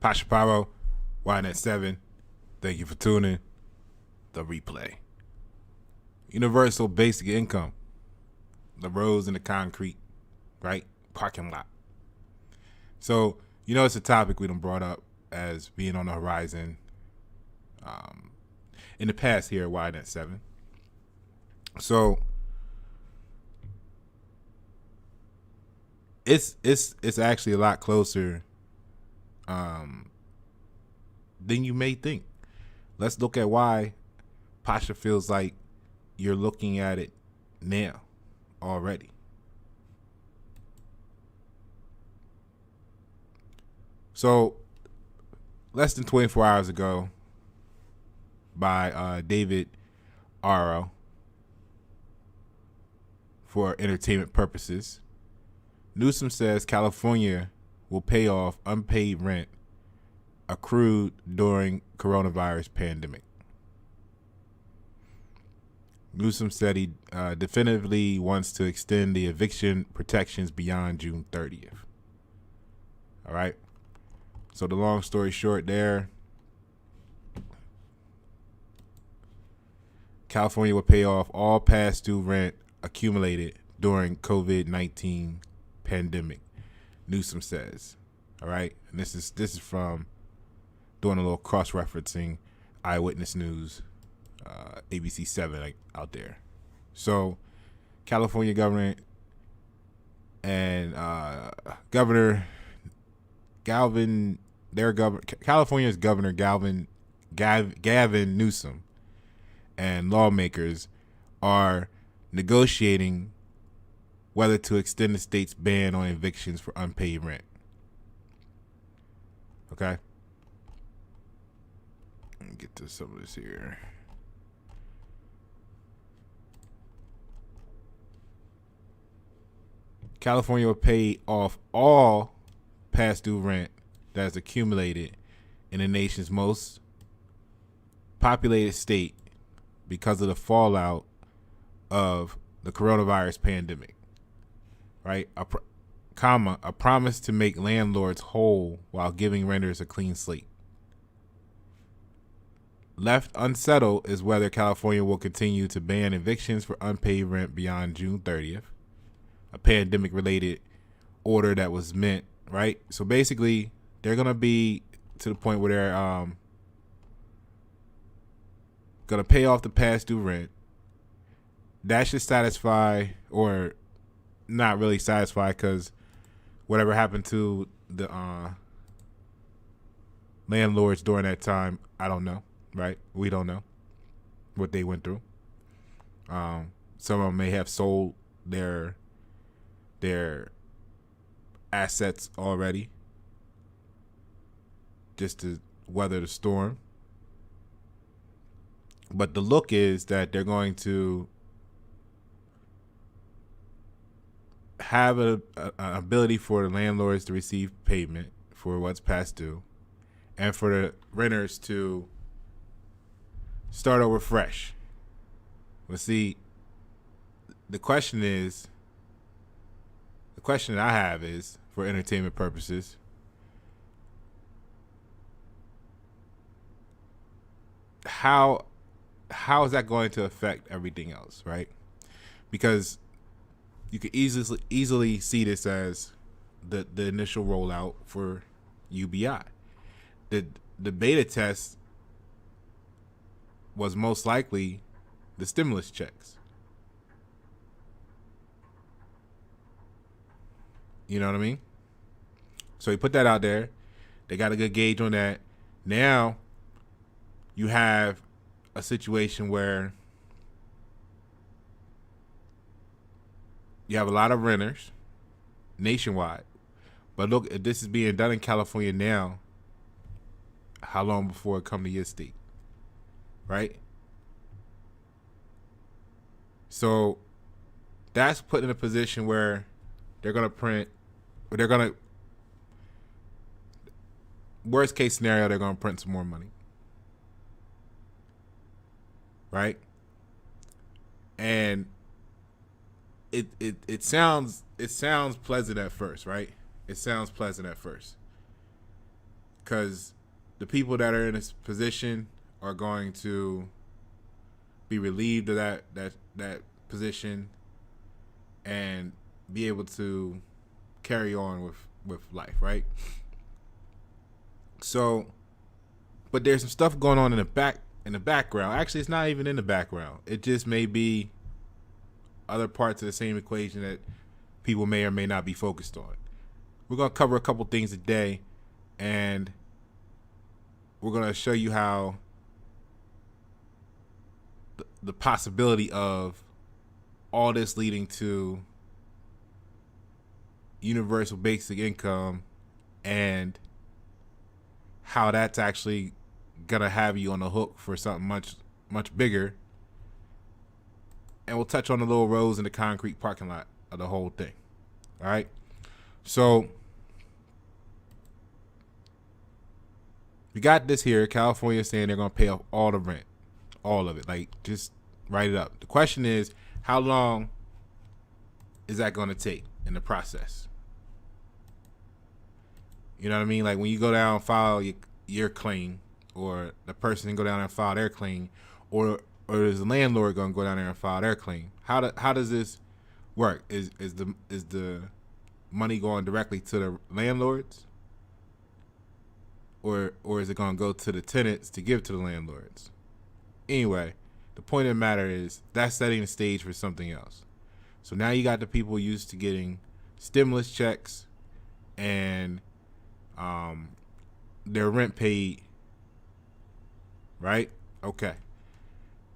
Pasha Paro, YNet 7. Thank you for tuning. The replay. Universal basic income. The roads and the concrete, right? Parking lot. So, it's a topic we done brought up as being on the horizon in the past here at YNet 7. So, it's actually a lot closer than you may think. Let's look at why Pasha feels like you're looking at it now already. So, less than 24 hours ago, by David Arrow, for entertainment purposes, Newsom says California will pay off unpaid rent accrued during coronavirus pandemic. Newsom said he definitively wants to extend the eviction protections beyond June 30th. All right. So the long story short there, California will pay off all past due rent accumulated during COVID-19 pandemic, Newsom says. All right. And this is from doing a little cross-referencing Eyewitness News, ABC 7 out there. So California governor and Governor Galvin, California's Governor Gavin Newsom and lawmakers are negotiating whether to extend the state's ban on evictions for unpaid rent. Okay? Let me get to some of this here. California will pay off all past due rent that is accumulated in the nation's most populated state because of the fallout of the coronavirus pandemic. Right? A promise to make landlords whole while giving renters a clean slate. Left unsettled is whether California will continue to ban evictions for unpaid rent beyond June 30th, a pandemic-related order that was meant, right? So basically, they're going to be to the point where they're going to pay off the past due rent. That should satisfy, or not really satisfy, because whatever happened to the landlords during that time, I don't know, right? We don't know what they went through. Some of them may have sold their assets already just to weather the storm. But the look is that they're going to have an ability for the landlords to receive payment for what's past due, and for the renters to start over fresh. But see, the question that I have is, for entertainment purposes, how is that going to affect everything else, right? Because you could easily see this as the initial rollout for UBI. The beta test was most likely the stimulus checks. You know what I mean? So he put that out there. They got a good gauge on that. Now you have a situation where you have a lot of renters nationwide. But look, if this is being done in California now, how long before it come to your state? Right? So that's put in a position where they're going to print, or they're going to, worst case scenario, they're going to print some more money. Right? And it sounds pleasant at first, right? It sounds pleasant at first. because the people that are in this position are going to be relieved of that position and be able to carry on with life, right? So, but there's some stuff going on in the background. Actually, it's not even in the background. It just may be other parts of the same equation that people may or may not be focused on. We're going to cover a couple things today, and we're going to show you how the possibility of all this leading to universal basic income and how that's actually gonna have you on the hook for something much bigger. And we'll touch on the little roads in the concrete parking lot of the whole thing. All right. So we got this here. California saying they're gonna pay off all the rent, all of it. Like, just write it up. The question is, how long is that gonna take in the process? You know what I mean? Like, when you go down and file your claim, or the person can go down there and file their claim, or is the landlord going to go down there and file their claim? How does this work? Is the money going directly to the landlords, or is it going to go to the tenants to give to the landlords? Anyway, the point of the matter is that's setting the stage for something else. So now you got the people used to getting stimulus checks and their rent paid, right? Okay.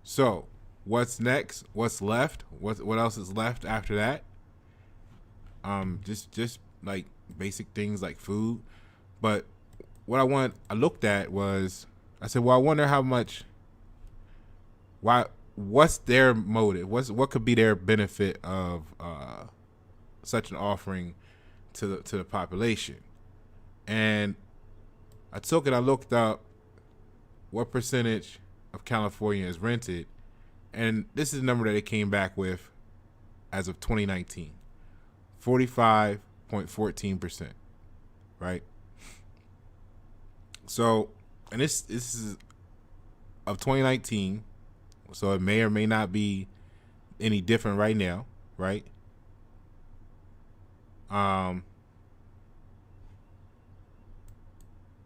So what's next? What's left? What else is left after that? Just like basic things like food. But what I looked at was, I said, well, I wonder how much. What's their motive? What could be their benefit of such an offering to the population? And I looked up what percentage of California is rented, and this is the number that it came back with as of 2019, 45.14%, right? So, and this is of 2019, so it may or may not be any different right now, right?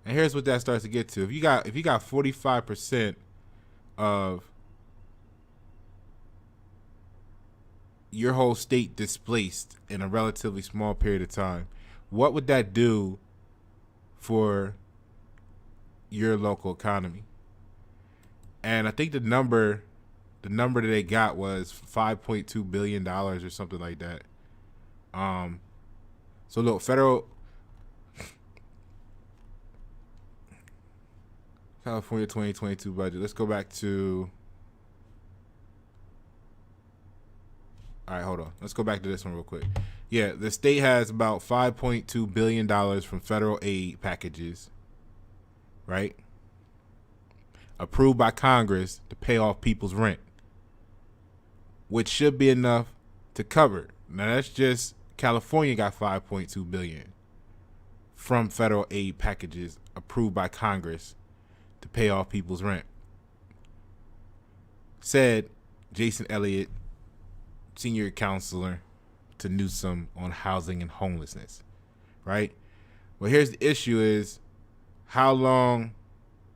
And here's what that starts to get to. If you got 45% of your whole state displaced in a relatively small period of time, what would that do for your local economy? And I think the number that they got was $5.2 billion or something like that. So look, federal California 2022 budget. Let's go back to. All right, hold on. Let's go back to this one real quick. Yeah, the state has about $5.2 billion from federal aid packages, right? Approved by Congress to pay off people's rent, which should be enough to cover. Now, that's just California got $5.2 billion from federal aid packages approved by Congress to pay off people's rent. Said Jason Elliott, senior counselor to Newsom on housing and homelessness, right? Well, here's the issue is how long,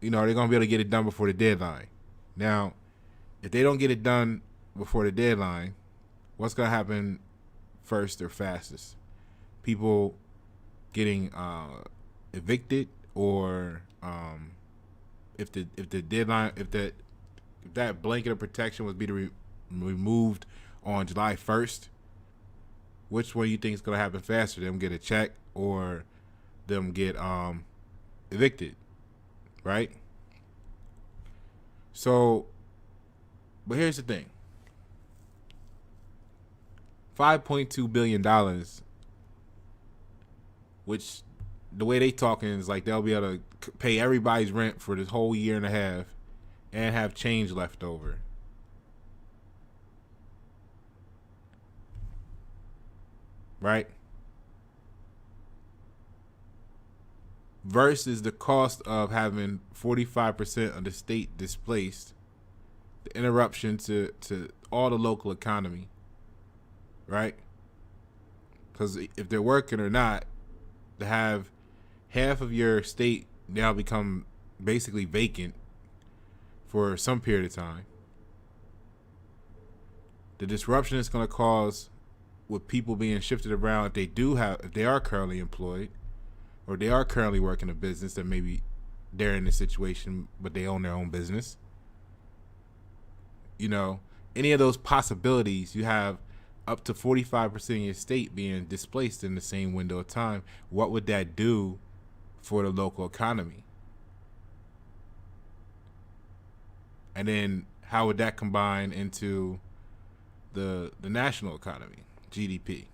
are they going to be able to get it done before the deadline? Now, if they don't get it done before the deadline, what's going to happen first or fastest? People getting evicted, or if that blanket of protection was be removed on July 1st, which one do you think is going to happen faster? Them get a check or them get evicted, right? So, but here's the thing. $5.2 billion, which the way they talking is like they'll be able to pay everybody's rent for this whole year and a half and have change left over. Right? versus the cost of having 45% of the state displaced, the interruption to all the local economy, right? Because if they're working or not, to have half of your state now become basically vacant for some period of time, the disruption it's going to cause with people being shifted around, if they are currently employed, or they are currently working a business that maybe they're in a situation but they own their own business. You know, any of those possibilities, you have up to 45% of your state being displaced in the same window of time. What would that do for the local economy? And then how would that combine into the national economy, GDP?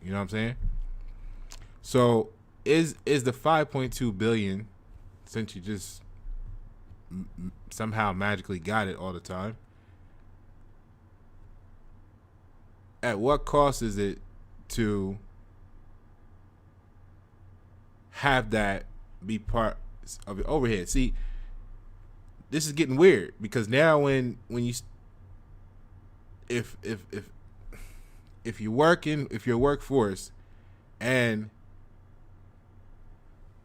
You know what I'm saying? So is the 5.2 billion, since you just somehow magically got it all the time, at what cost is it to have that be part of your overhead? See, this is getting weird because now when you if you're working, if you're a workforce and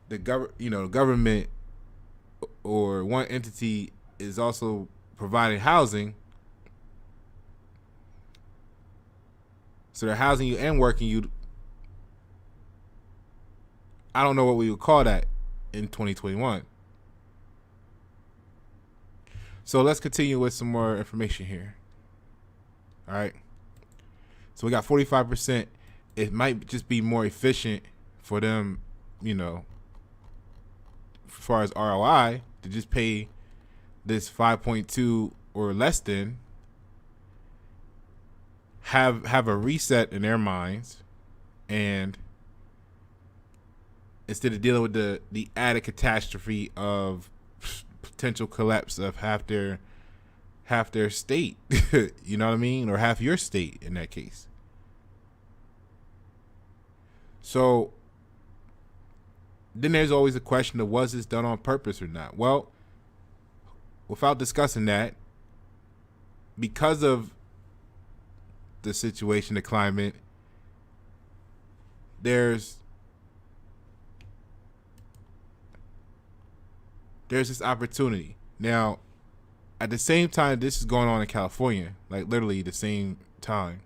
the government or one entity is also providing housing, so they're housing you and working you. I don't know what we would call that in 2021. So let's continue with some more information here. All right. So we got 45%. It might just be more efficient for them, you know, as far as ROI, to just pay this 5.2 or less than, have a reset in their minds, and instead of dealing with the added catastrophe of potential collapse of half their state, you know what I mean, or half your state in that case. So then there's always a question of, was this done on purpose or not? Well, without discussing that, because of the situation, the climate, there's this opportunity. Now, at the same time this is going on in California, like literally the same time,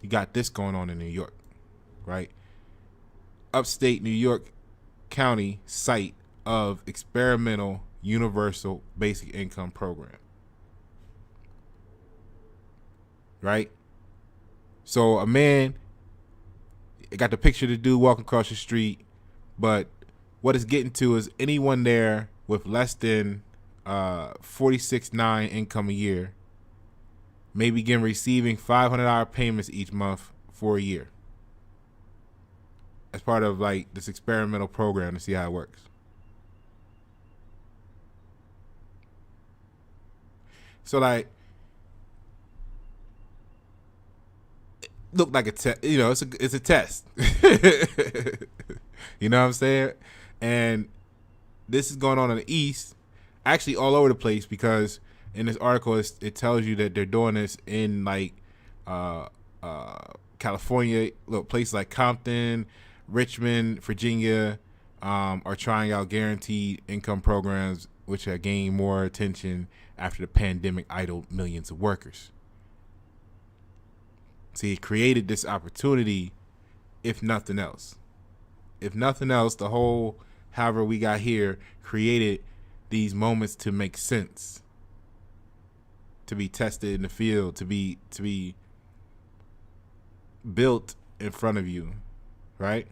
you got this going on in New York, right? Upstate New York County site of experimental universal basic income program, right? So a man, got the picture of the dude walking across the street, but what it's getting to is anyone there with less than $46,900 income a year may begin receiving $500 payments each month for a year as part of like this experimental program to see how it works. So like, it looked like a test, you know, it's a test. You know what I'm saying? And this is going on in the East, actually all over the place, because in this article it tells you that they're doing this in like California, little places like Compton, Richmond, Virginia, are trying out guaranteed income programs, which have gained more attention after the pandemic idled millions of workers. See, it created this opportunity, if nothing else. If nothing else, the whole however we got here created these moments to make sense, to be tested in the field, to be built in front of you, right?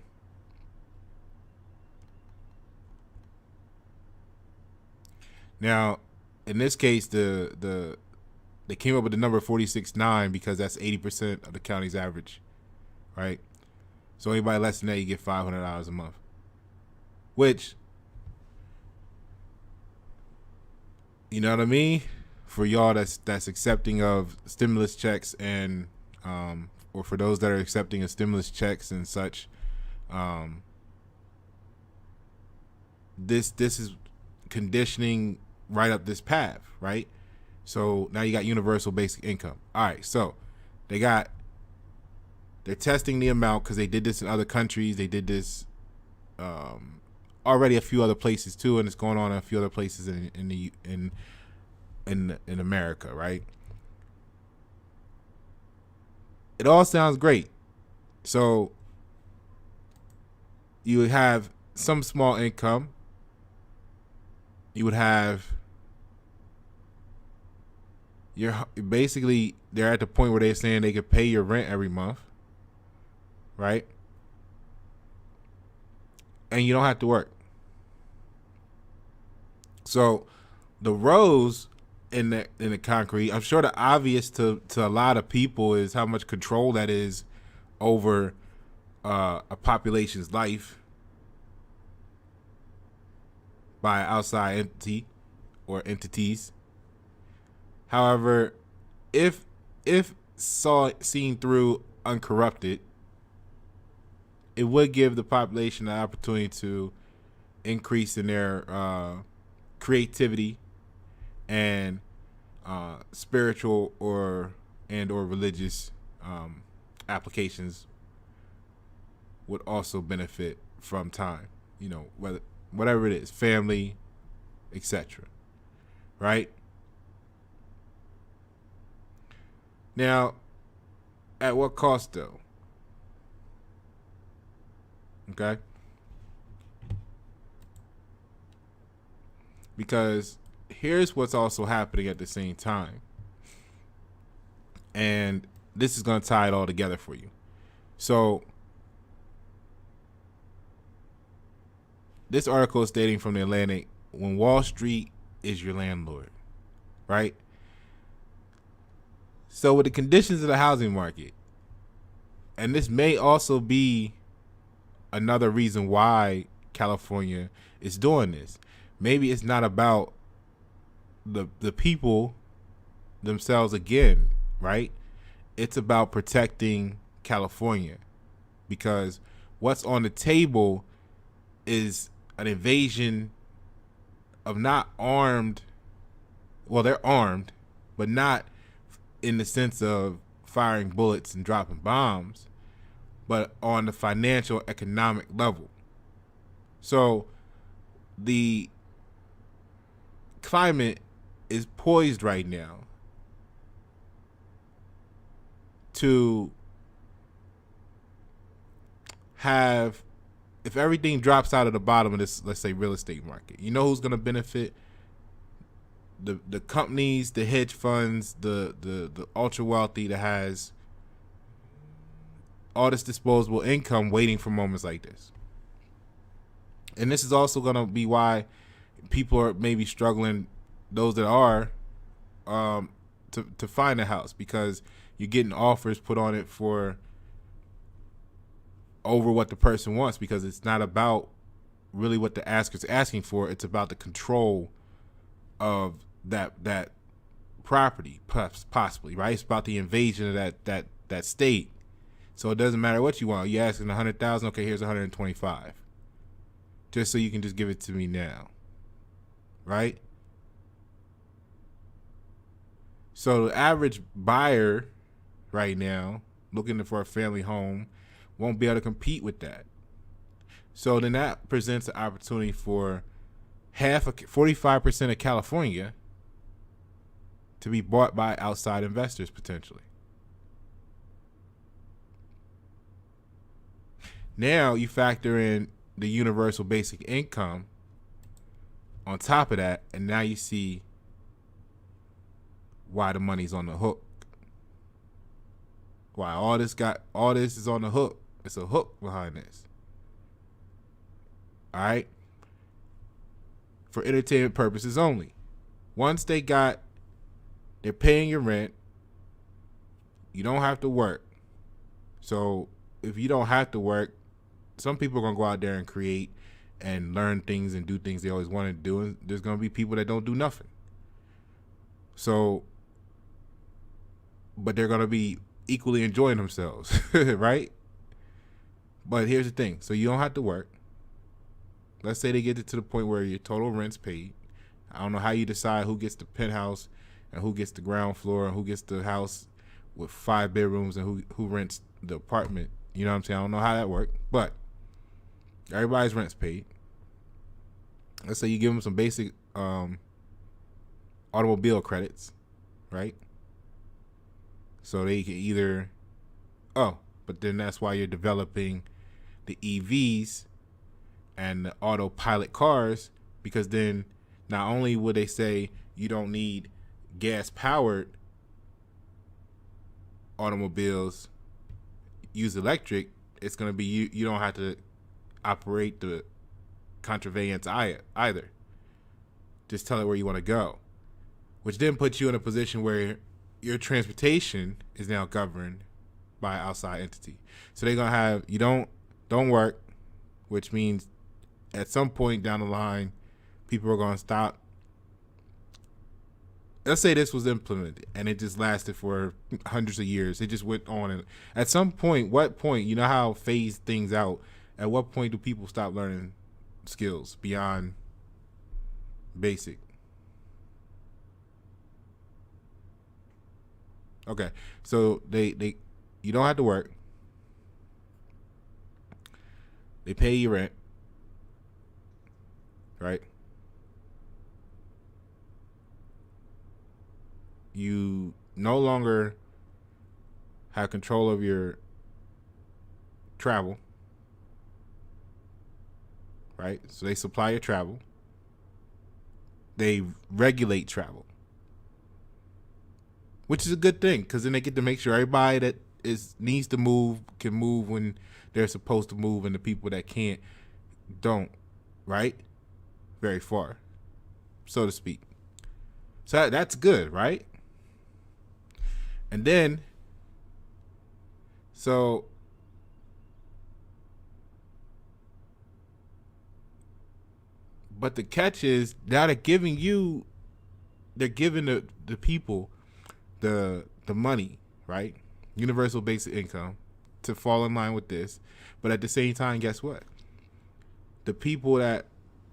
Now, in this case, they came up with the number 46.9 because that's 80% of the county's average, right? So anybody less than that, you get $500 a month, which, you know what I mean? For y'all that's accepting of stimulus checks and or for those that are accepting of stimulus checks and such, this is conditioning right up this path, right? So now you got universal basic income. All right, so they're testing the amount because they did this in other countries. They did this already a few other places too, and it's going on in a few other places in America, right? It all sounds great. So you would have some small income. You would have basically they're at the point where they're saying they could pay your rent every month, right? And you don't have to work. So the rows in the concrete, I'm sure the obvious to a lot of people is how much control that is over a population's life by outside entity or entities. However, if seen through uncorrupted, it would give the population the opportunity to increase in their creativity and spiritual or religious applications would also benefit from time. You know, whatever it is, family, etc. Right? Now, at what cost though? Okay? Because here's what's also happening at the same time. And this is going to tie it all together for you. So, this article is stating from the Atlantic, when Wall Street is your landlord, right? So with the conditions of the housing market, and this may also be another reason why California is doing this. Maybe it's not about the people themselves again, right? It's about protecting California, because what's on the table is an invasion of not armed, well, they're armed, but not in the sense of firing bullets and dropping bombs, but on the financial economic level. So the climate is poised right now to have, if everything drops out of the bottom of this, let's say, real estate market, you know who's going to benefit? The companies, the hedge funds, the ultra wealthy that has all this disposable income waiting for moments like this. And this is also going to be why people are maybe struggling, those that are, to find a house, because you're getting offers put on it for over what the person wants, because it's not about really what the asker's asking for. It's about the control of that property, possibly, right? It's about the invasion of that state. So it doesn't matter what you want. You're asking 100,000. Okay, here's 125, just so you can just give it to me now, right? So the average buyer right now looking for a family home won't be able to compete with that. So then that presents an opportunity for 45% of California to be bought by outside investors potentially. Now you factor in the universal basic income on top of that, and now you see why the money's on the hook. Why all this is on the hook. It's a hook behind this. All right? For entertainment purposes only. Once they're paying your rent, you don't have to work. So if you don't have to work, some people are going to go out there and create and learn things and do things they always wanted to do. And there's going to be people that don't do nothing. So, but they're going to be equally enjoying themselves, right? But here's the thing. So you don't have to work. let's say they get it to the point where your total rent's paid. I don't know how you decide who gets the penthouse and who gets the ground floor and who gets the house with 5 bedrooms and who rents the apartment. You know what I'm saying? I don't know how that works, but everybody's rent's paid. Let's say you give them some basic automobile credits, right? So they can either, but then that's why you're developing the EVs and the autopilot cars, because then not only would they say you don't need gas powered automobiles, use electric, it's going to be you don't have to operate the conveyance either. Just tell it where you want to go, which then puts you in a position where your transportation is now governed by an outside entity. So they're going to have you don't work, which means at some point down the line people are going to stop. Let's say this was implemented and it just lasted for hundreds of years. It just went on, and at some point, what point, you know how phase things out, at what point do people stop learning skills beyond basic? Okay, so they you don't have to work. They pay you rent, right? You no longer have control of your travel, right? So they supply your travel. They regulate travel, which is a good thing, because then they get to make sure everybody that needs to move can move when they're supposed to move, and the people that can't don't, right? Very far, so to speak. So that's good, right? And then, but the catch is, now they're giving the people the money, right? Universal basic income to fall in line with this. But at the same time, guess what? The people that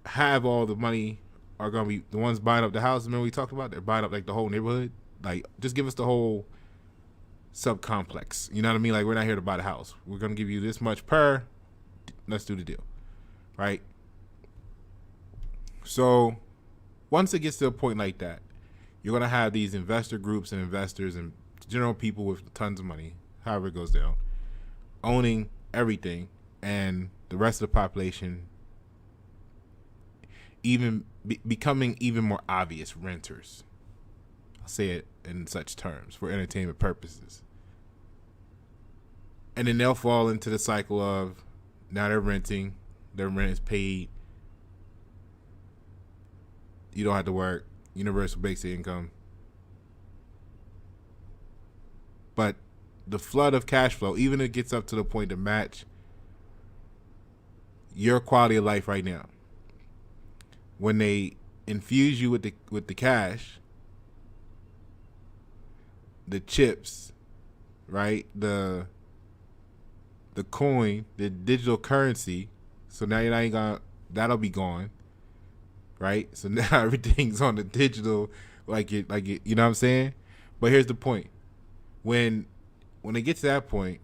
have all the money are going to be the ones buying up the house. Remember we talked about? They're buying up like the whole neighborhood. Like, just give us the whole subcomplex. You know what I mean? Like, we're not here to buy the house. We're going to give you this much per. Let's do the deal. Right? So once it gets to a point like that, you're going to have these investor groups and investors and general people with tons of money, however it goes down, owning everything, and the rest of the population even becoming even more obvious renters. I'll say it in such terms for entertainment purposes. And then they'll fall into the cycle of, now they're renting, their rent is paid, you don't have to work, universal basic income. But the flood of cash flow, even if it gets up to the point to match your quality of life right now, when they infuse you with the cash, the chips, right, the coin, the digital currency, so now you're not even gonna, that'll be gone, right? So now everything's on the digital, like it, you know what I'm saying? But here's the point: when it gets to that point,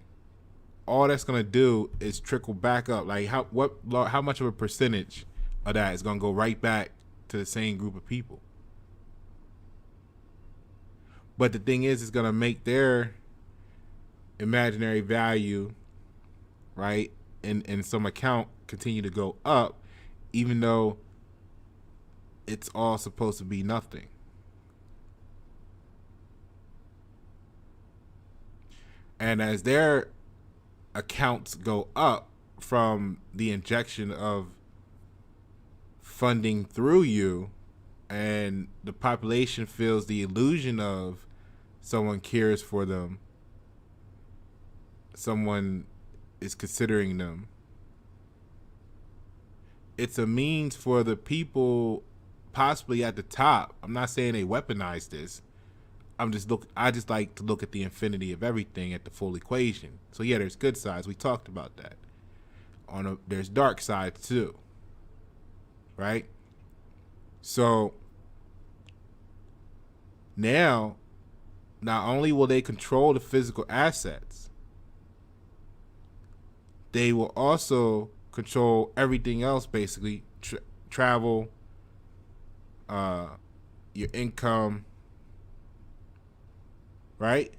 all that's gonna do is trickle back up. Like how much of a percentage of that is gonna go right back to the same group of people? But the thing is, it's gonna make their imaginary value, right, in some account continue to go up, even though it's all supposed to be nothing. And as their accounts go up from the injection of funding through you, and the population feels the illusion of someone cares for them, someone is considering them, it's a means for the people possibly at the top. I'm not saying they weaponize this. I just like to look at the infinity of everything, at the full equation. So yeah, there's good sides. We talked about that. There's dark sides too. right? So now, not only will they control the physical assets, they will also control everything else, basically travel, your income, right?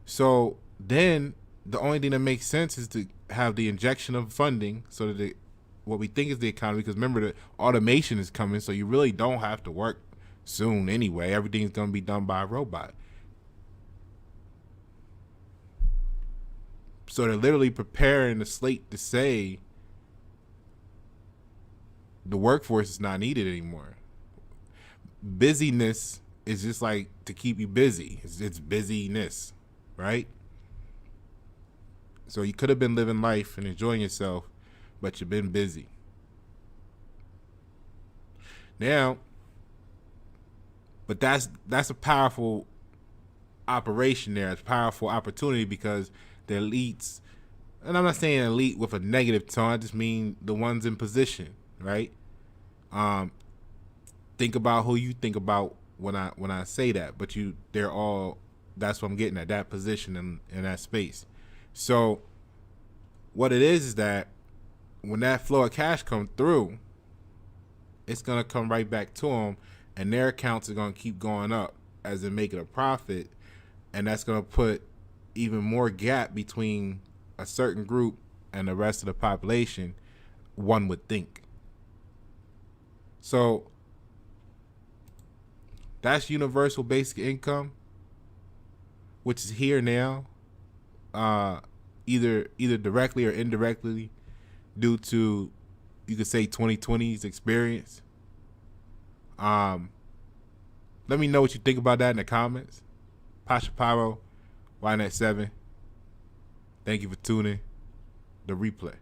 So then the only thing that makes sense is to have the injection of funding so that what we think is the economy, because remember the automation is coming, so you really don't have to work soon anyway. Everything's going to be done by a robot. So they're literally preparing the slate to say the workforce is not needed anymore. Busyness is just like to keep you busy. It's busyness, right? So you could have been living life and enjoying yourself, but you've been busy. Now, but that's a powerful operation there. It's a powerful opportunity because the elites, and I'm not saying elite with a negative tone, I just mean the ones in position, right? Think about who you think about when I say that, but they're all, that's what I'm getting at, that position in that space. So what it is that when that flow of cash comes through, it's going to come right back to them, and their accounts are going to keep going up as they make it a profit, and that's going to put even more gap between a certain group and the rest of the population, one would think. So that's universal basic income, which is here now, either directly or indirectly due to, you could say, 2020's experience. Let me know what you think about that in the comments. Pasha Pyro, YNet7. Thank you for tuning. The replay.